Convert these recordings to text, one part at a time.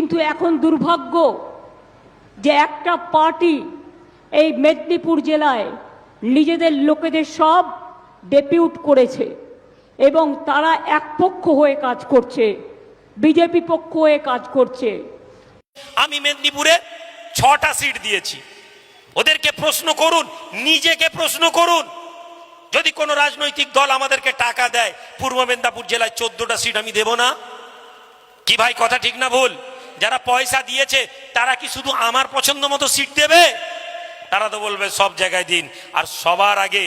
কিন্তু এখন দুর্ভাগ্য যে একটা পার্টি এই মেদিনীপুর জেলায় নিজেদের লোকেদের সব ডেপিউট করেছে এবং তারা এক পক্ষ হয়ে কাজ করছে, বিজেপি পক্ষ হয়ে কাজ করছে। আমি মেদিনীপুরে 6টা সিট দিয়েছি। ওদেরকে প্রশ্ন করুন, নিজেকে প্রশ্ন করুন। যদি কোনো রাজনৈতিক দল আমাদেরকে টাকা দেয়, পূর্ব মেদিনীপুর জেলায় 14টা সিট আমি দেব না? কি ভাই, কথা ঠিক না ভুল? যারা পয়সা দিয়েছে তারা কি শুধু আমার পছন্দ মতো সিট দেবে? তারা তো বলবে সব জায়গায় দিন। আর সবার আগে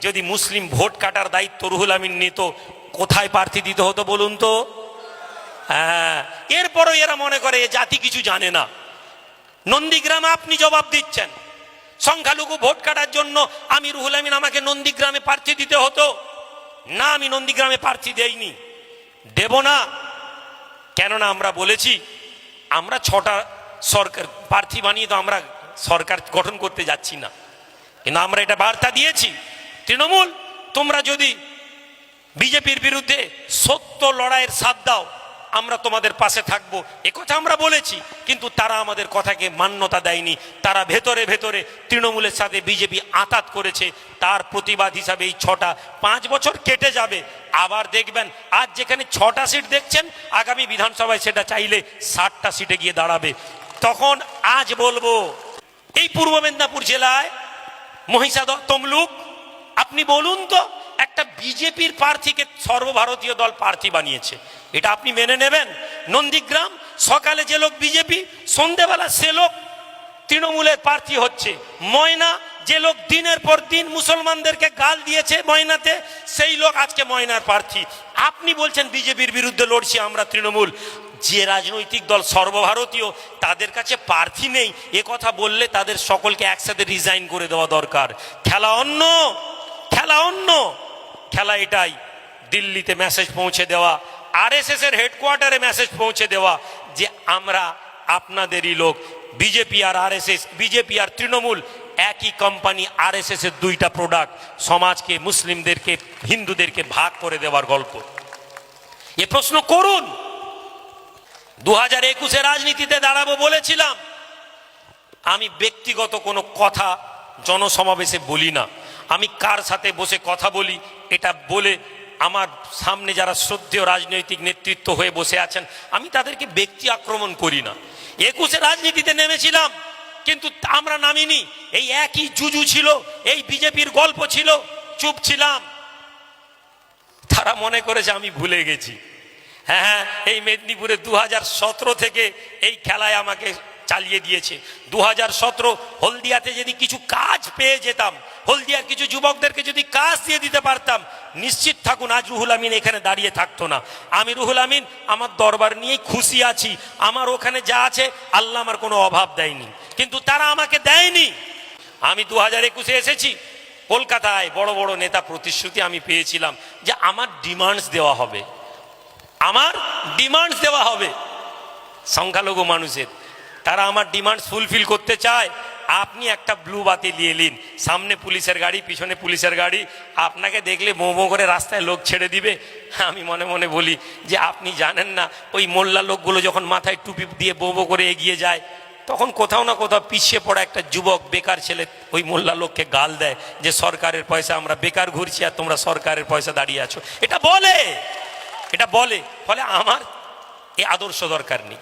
যদি মুসলিম ভোট কাটার দায়িত্ব রুহুল আমিন নিত, কোথায় প্রার্থী দিতে হতো বলুন তো? হ্যাঁ, এরপরও এরা মনে করে এ জাতি কিছু জানে না। নন্দীগ্রামে আপনি জবাব দিচ্ছেন, সংখ্যালঘু ভোট কাটার জন্য আমি রুহুল আমিন আমাকে নন্দীগ্রামে প্রার্থী দিতে হতো না। আমি নন্দীগ্রামে প্রার্থী দেইনি, দেব না। কেননা আমরা বলেছি আমরা 6টা সরকার প্রার্থী বানিয়ে তো আমরা সরকার গঠন করতে যাচ্ছি না, কিন্তু আমরা এটা বার্তা দিয়েছি, তৃণমূল তোমরা যদি বিজেপির বিরুদ্ধে সত্য লড়াইয়ের সাথ দাও, আমরা তোমাদের পাশে থাকবো, একথা আমরা বলেছি। কিন্তু তারা আমাদের কথাকে মান্যতা দেয়নি। তারা ভেতরে ভেতরে তৃণমূলের সাথে বিজেপি আঁতাত করেছে। তার প্রতিবাদ হিসাবে এই 5 বছর কেটে যাবে, আবার দেখবেন আজ যেখানে 6টা সিট দেখছেন, আগামী বিধানসভায় সেটা চাইলে 60টা সিটে গিয়ে দাঁড়াবে। তখন আজ বলবো, এই পূর্ব মেদিনীপুর জেলায় মহিষাদল তমলুক, আপনি বলুন তো, একটা বিজেপির প্রার্থীকে সর্বভারতীয় দল প্রার্থী বানিয়েছে, এটা আপনি মেনে নেবেন? নন্দীগ্রাম সকালে যে লোক বিজেপি, সন্ধ্যেবেলা সে লোক তৃণমূলের প্রার্থী হচ্ছে। ময়না যে লোক দিনের পর দিন মুসলমানদেরকে গাল দিয়েছে ময়নাতে, সেই লোক আজকে ময়নার প্রার্থী। আপনি বলছেন বিজেপির বিরুদ্ধে লড়ছি আমরা তৃণমূল। যে রাজনৈতিক দল সর্বভারতীয়, তাদের কাছে প্রার্থী নেই, এ কথা বললে তাদের সকলকে একসাথে রিজাইন করে দেওয়া দরকার। খেলা অন্য, খেলা অন্য। খেলা এটাই, দিল্লিতে মেসেজ পৌঁছে দেওয়া, আরএসএস এর হেডকোয়ার্টারে মেসেজ পৌঁছে দেওয়া যে আমরা আপনাদেরই লোক। বিজেপি আর আরএসএস, বিজেপি আর তৃণমূল একই কোম্পানি। আরএসএস এর 2টা প্রোডাক্ট, সমাজকে, মুসলিমদেরকে, হিন্দুদেরকে ভাগ করে দেওয়ার গল্প। এ প্রশ্ন করুন। 2021-এ রাজনীতিতে দাঁড়াবো বলেছিলাম। আমি ব্যক্তিগত কোনো কথা জনসমাবেশে বলি না। আমি কার সাথে বসে কথা বলি এটা বলে, আমার সামনে যারা শ্রদ্ধেয় রাজনৈতিক নেতৃত্ব হয়ে বসে আছেন, আমি তাদেরকে ব্যক্তি আক্রমণ করি না। 21-এ রাজনীতিতে নেমেছিলাম, কিন্তু আমরা নামিনি। এই একই জুজু ছিল, এই বিজেপির গল্প ছিল, চুপ ছিলাম। তারা মনে করেছে আমি ভুলে গেছি। হ্যাঁ, এই মেদিনীপুরে 2017 থেকে এই খেলায় আমাকে চালিয়ে দিয়েছে। 2017 হলদিয়াতে যদি কিছু কাজ পেয়ে যেতাম, হলদিয়ার কিছু যুবকদেরকে যদি কাজ দিয়ে দিতে পারতাম, নিশ্চিত থাকুন আজ রুহুল আমিন এখানে দাঁড়িয়ে থাকতো না। আমি রুহুল আমিন আমার দরবার নিয়েই খুশি আছি। আমার ওখানে যা আছে আল্লাহ আমার কোনো অভাব দেয়নি, কিন্তু তারা আমাকে দেয়নি। আমি 2021-এ এসেছি, কলকাতায় বড় বড় নেতা প্রতিশ্রুতি আমি পেয়েছিলাম যে আমার ডিমান্ডস দেওয়া হবে, আমার ডিমান্ডস দেওয়া হবে সংখ্যালঘু মানুষের। তারা আমার ডিমান্ডস ফুলফিল করতে চায়। আপনি একটা ব্লু বাতি নিয়ে নিন, সামনে পুলিশের গাড়ি, পিছনে পুলিশের গাড়ি, আপনাকে দেখলে মোমো করে রাস্তায় লোক ছেড়ে দিবে। আমি মনে মনে বলি যে আপনি জানেন না, ওই মোল্লা লোকগুলো যখন মাথায় টুপি দিয়ে বোবো করে এগিয়ে যায়, তখন কোথাও না কোথাও পিছিয়ে পড়া একটা যুবক, বেকার ছেলে ওই মোল্লা লোককে গাল দেয় যে সরকারের পয়সা আমরা বেকার ঘুরছি আর তোমরা সরকারের পয়সা দাঁড়িয়ে আছো। এটা বলে, এটা বলে। ফলে আমার এই আদর্শ দরকার নেই।